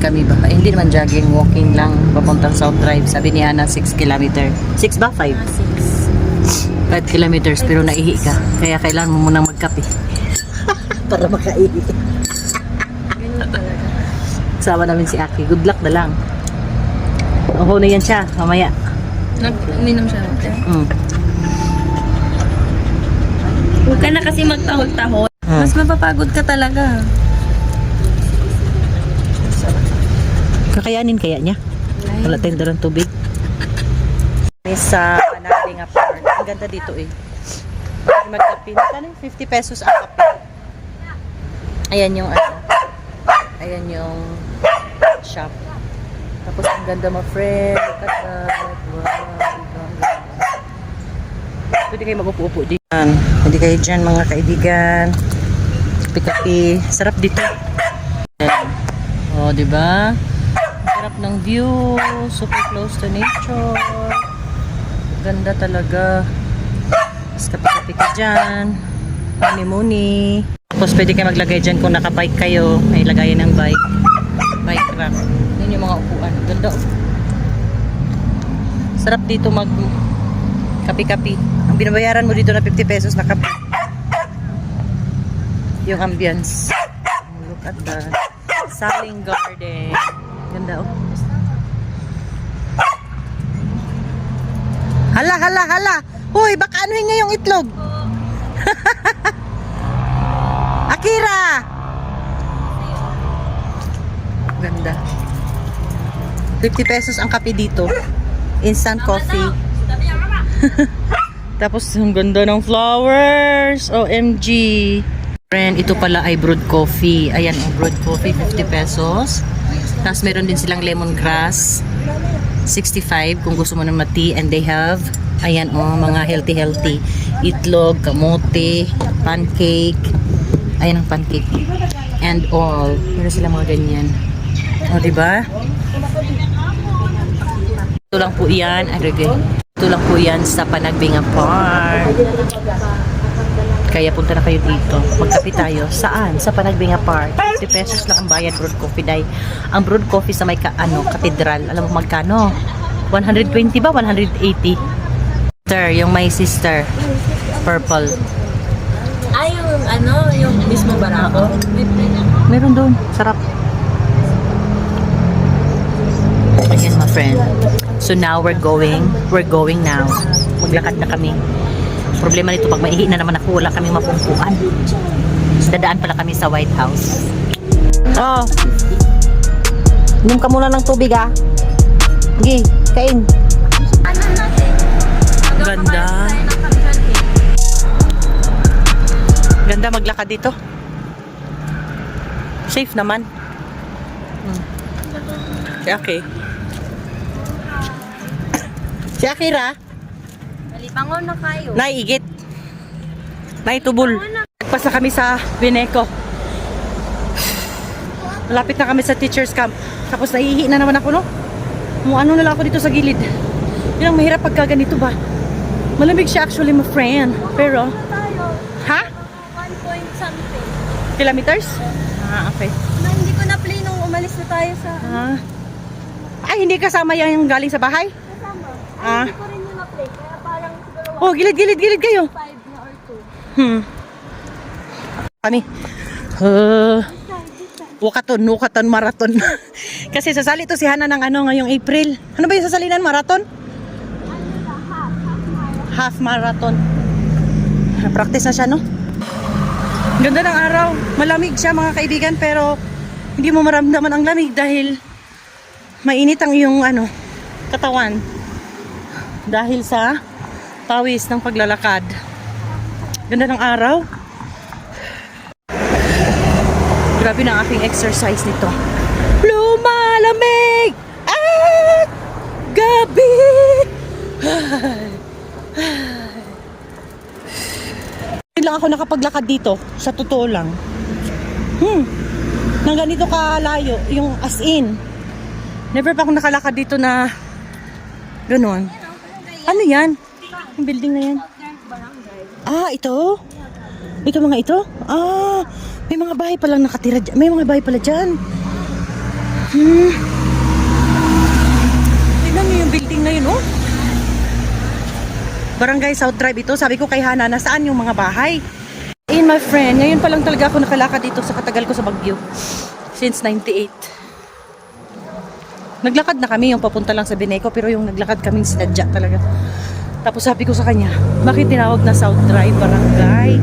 kami ba? Eh, hindi naman jogging, walking lang papuntang South Drive. Sabi ni Ana 6 kilometer. 6 ba? 5? 5 kilometers pero naihi ka. Kaya kailangan mo munang magkape. Para makaihi. Ganyan talaga. Sama namin si Aki. Good luck na lang. Oho na yan siya. Mamaya. Nag-uminom siya natin. Mm. Huwag ka na kasi magtahol-tahol. Mas mapapagod ka talaga. Kakayanin kaya niya? Wala tayong dalang tubig. Sa Panabing Park. Ang ganda dito eh. Magkape. Ano? 50 pesos ang kape. Ayan yung ano. Ayan yung shop. Tapos ang ganda mo friend. Look at that. Wow. Pwede kayo mag-upo-upo dito. Pwede kayo dyan mga kaibigan. Kape-kape. Sarap dito. Ayan. O, diba? Sarap ng view. Super close to nature. Ganda talaga. Tapos kape-kape ka dyan. Muni-muni. Tapos pwede kayo maglagay dyan kung nakabike kayo. May lagayan ng bike. Bike rack. Yun yung mga upuan. Ganda. Sarap dito mag kape-kape. Ang binabayaran mo dito na 50 pesos na kape. Yung ambience. Look at that. Saling garden. Ganda oh. Hala, hala, hala. Hoy, baka anuhin niya yung itlog. Akira! Ganda. 50 pesos ang kape dito. Instant coffee. Tapos ang ganda ng flowers. OMG. Friend, ito pala ay brewed coffee. Ayan, ang brewed coffee, 50 pesos. Tapos meron din silang lemongrass. 65 kung gusto mo ng tea. And they have, ayan oh, mga healthy. Itlog, kamote, pancake. Ayan ang pancake. And all. Meron silang mga ganyan. O, diba? Ito lang po yan. Ito lang po yan sa Panagbinga Park. Kaya punta na kayo dito. Magkape tayo. Saan? Sa Panagbinga Park. 50 pesos lang ang bayad brewed coffee day. Ang brewed coffee sa may katedral. Alam mo magkano? 120 ba? 180. Sister, yung my sister. Purple. Ay, yung ano, yung mismo barako. Meron doon. Sarap. Ayan, my friend. So now we're going now. Maglakad na kami. Problema nito, pag maihi na naman ako, wala kaming mapumpuan. Dadaan pala kami sa White House. Oh. Inom ka muna ng tubig ah. Sige, kain. Ano natin? Ganda. Ganda maglakad dito. Safe naman. Si Aki. Si Akira. Malipangon na kayo. Naiigit. Naitubol. Nagpasa kami sa Bineco. Malapit na kami sa teacher's camp. Tapos naiihi na naman ako, no? Ano na lang ako dito sa gilid. Yun ang mahirap pagka ganito ba? Malamig siya actually, my friend. Pero, ha? 1 point something. Kilometers? Ah, okay. Hindi ko na play nung umalis na tayo sa... Ah. Ay, hindi kasama yung galing sa bahay? Kasama. Ah. Hindi ko rin yun na-play. Kaya parang siguro Oh, gilid kayo. 5 na or 2. Kami. Wukaton marathon. Kasi sasali to si Hana ng ano ngayong April. Ano ba yung sasalinan? Marathon? Half marathon. Practice na siya, no? Ganda ng araw. Malamig siya mga kaibigan pero hindi mo maramdaman ang lamig dahil mainit ang iyong ano, katawan. Dahil sa pawis ng paglalakad. Ganda ng araw. Grabe na ang aking exercise nito. Lumalamig at gabi. Hindi lang ako nakapaglakad dito. Sa totoo lang. Nang ganito kalayo. Yung as in. Never pa ako nakalakad dito na ganon. Ano yan? Yung building na yan. Ah, ito? Ito mga ito? Ah, may mga bahay palang nakatira dyan. May mga bahay pala dyan. Tingnan niyo yung building na yun, oh. Barangay South Drive ito. Sabi ko kay Hana, nasaan yung mga bahay? And my friend, ngayon pa lang talaga ako nakalakad dito sa katagal ko sa Baguio. Since 98. Naglakad na kami yung papunta lang sa Bineco, pero yung naglakad kaming sinadya talaga. Tapos sabi ko sa kanya, bakit tinawag na South Drive Barangay?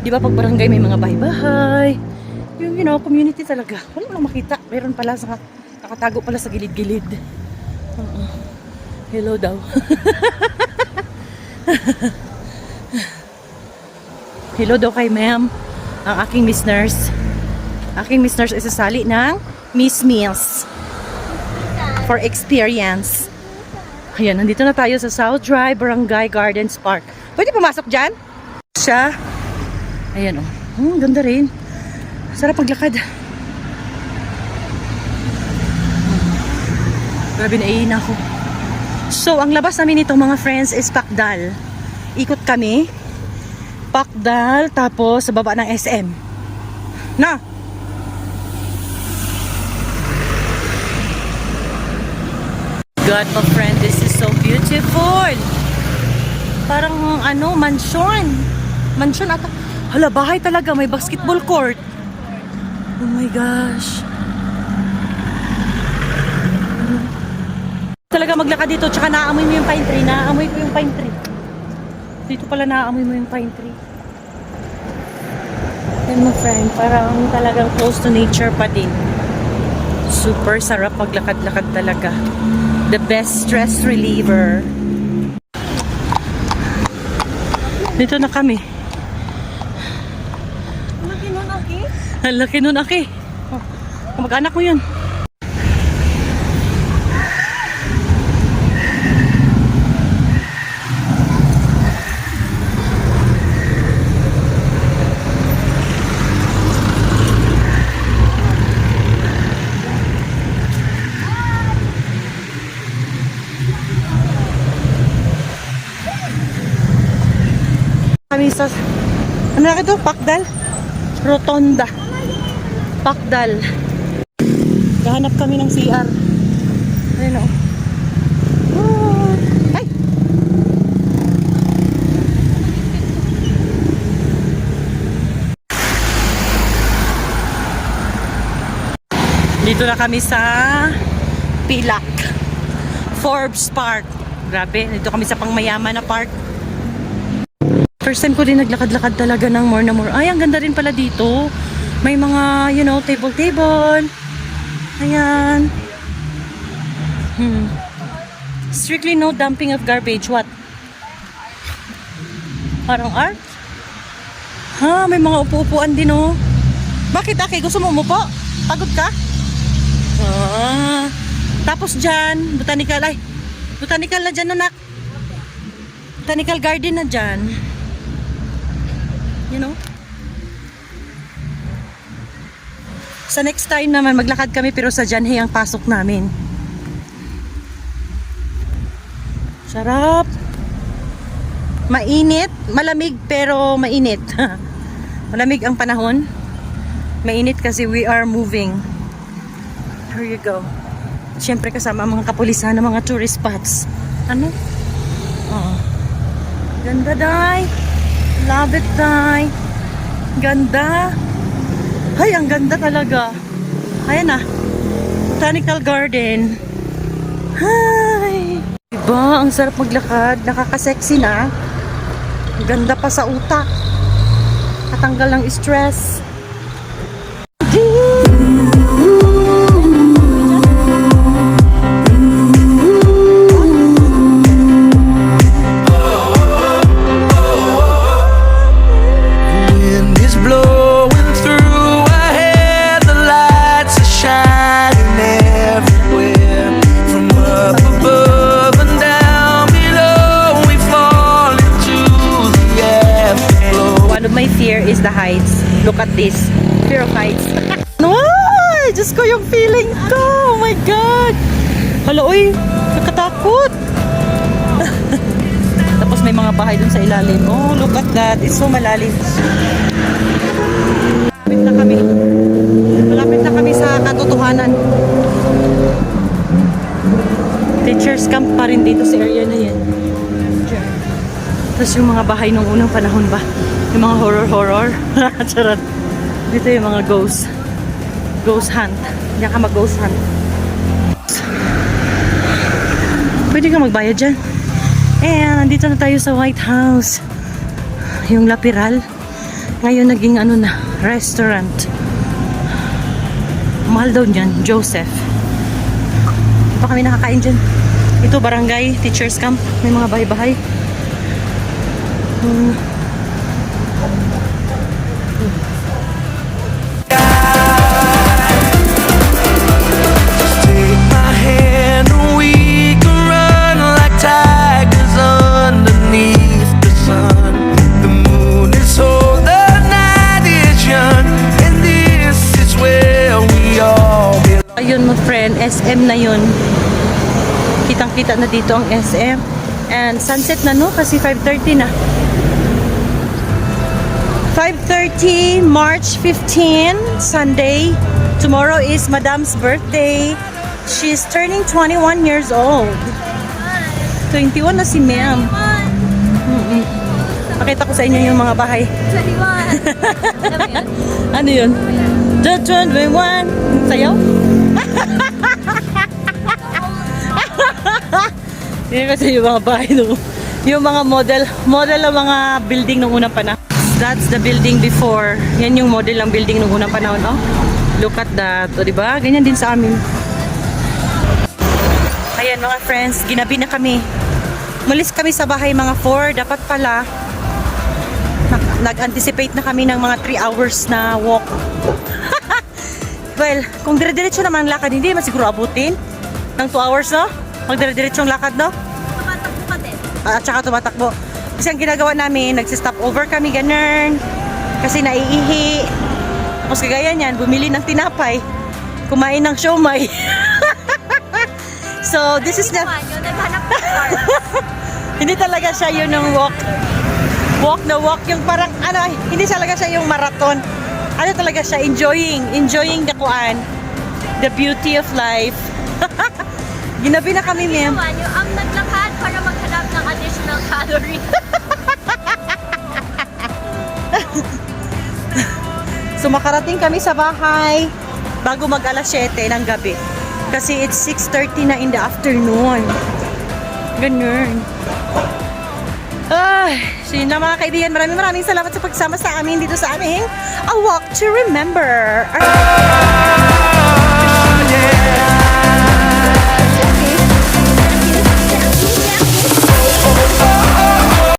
Di ba pag barangay may mga bahay-bahay? Yung, you know, community talaga. Wala lang makita. Meron pala sa, nakatago pala sa gilid-gilid. Hello daw. Hello daw kay ma'am. Ang aking Miss Nurse. Aking Miss Nurse ay sasali ng Miss Meals. For experience. Ayan, nandito na tayo sa South Drive Barangay Gardens Park. Pwede pumasok dyan? Siya. Ayan o. Oh. Ganda rin. Sarap maglakad. Grabe na iina ako. So, ang labas namin nito mga friends is Pakdal. Ikot kami. Pakdal, tapos sa baba ng SM. Na! God, my friend, this is so beautiful. Parang ano, mansion. Mansion ata. Hala, bahay talaga. May basketball court. Oh my gosh. Talaga maglakad dito. Tsaka naamoy mo yung pine tree. Naamoy ko yung pine tree. Dito pala naamoy mo yung pine tree. And my friend, parang talagang close to nature pa din. Super sarap maglakad-lakad talaga. The best stress reliever. Dito na kami. Laki nun, Aki. Ang laki nun, Aki. Oh, kamag-anak mo yun. Kami sa ano na ito? Pakdal? Rotonda. Pakdal. Gahanap kami ng CR. Ayun o. Oh. Ay! Dito na kami sa Pilak. Forbes Park. Grabe, dito kami sa pangmayaman na park. First time ko din naglakad-lakad talaga ng more na more. Ay, ang ganda rin pala dito. May mga, you know, table-table. Ayan. Strictly no dumping of garbage. What? Parang art? Ha, may mga upo-upuan din, oh. Bakit, Aki? Gusto mo umupo? Pagod ka? Ah. Tapos dyan, botanical na dyan, anak. Botanical garden na dyan. You know? Sa next time naman, maglakad kami pero sa Janhe ang pasok namin. Sarap. Mainit, malamig pero mainit. Malamig ang panahon. Mainit kasi we are moving. Here you go. Siyempre kasama ang mga kapulisan ng mga tourist spots. Ano? Oh. Ganda, day. Love it, day. Ganda. Ay, ang ganda talaga. Ayan na. Botanical Garden. Hi. Diba? Ang sarap maglakad. Nakaka-sexy na. Ang ganda pa sa utak. Katanggal ng stress. My fear is the heights. Look at this. Fear of heights. Ay, Diyos ko yung feeling ko. Oh my God. Hala, uy. Nakatakot. Tapos may mga bahay dun sa ilalim. Oh, look at that. It's so malalim. Malapit na kami. Malapit na kami sa katotohanan. teacher's camp pa rin dito sa area na yan. Diyan. Tapos yung mga bahay nung unang panahon ba? Yung mga horror-horror. Charot. Dito yung mga ghost. Ghost hunt. Diyan ka mag-ghost hunt. Pwede ka magbayad dyan. And nandito na tayo sa White House. Yung Lapiral. Ngayon naging ano na, restaurant. Mahal daw dyan, Joseph. Pa kami nakakain dyan. Ito, barangay, teacher's camp. May mga bahay-bahay. Take my hand and we can run like tigers underneath the sun. The moon is old, the night is young, and this is where we all belong. Ayun mo friend, SM na yun. Kitang-kita na dito ang SM. And sunset na no, kasi 5:30 na. 5:30, March 15, Sunday. Tomorrow is Madam's birthday. She's turning 21 years old. 21 na si ma'am. Pakita ko sa inyo yung mga bahay. 21. Ano yun? The 21. Sayaw? Hindi kasi yung mga bahay no. Yung mga model ng mga building nung unang panahon. That's the building before. Yan yung model ng building nung unang panahon, no? Look at that, o diba? Ganyan din sa amin. Ayan mga friends, ginabi na kami. Malis kami sa bahay mga 4. Dapat pala nag-anticipate na kami ng mga 3 hours na walk. Well, kung dire-diretso naman ang lakad, hindi naman siguro abutin ng 2 hours, no? Pag dire-diretso ang lakad, no? Tumatakbo ka din. At saka tumatakbo. Kasi ang ginagawa namin, nagsi-stop over kami, ganun. Kasi naiihi. Tapos kagaya niyan, bumili ng tinapay. Kumain ng siomay. So, this is the... Yun, naghanap ng park. Hindi talaga siya yun ng walk. Walk na walk. Yung parang, ano, hindi talaga siya yung marathon. Ano talaga siya, enjoying the kuan. The beauty of life. Ginabi na kami, ma'am. Yung ang naglakad para maghanap ng additional calories. So makarating kami sa bahay bago mag alas 7 ng gabi. Kasi it's 6:30 na in the afternoon. Ganun. So yun lang mga kaibigan. Maraming salamat sa pagsama sa amin dito sa aming A Walk to Remember.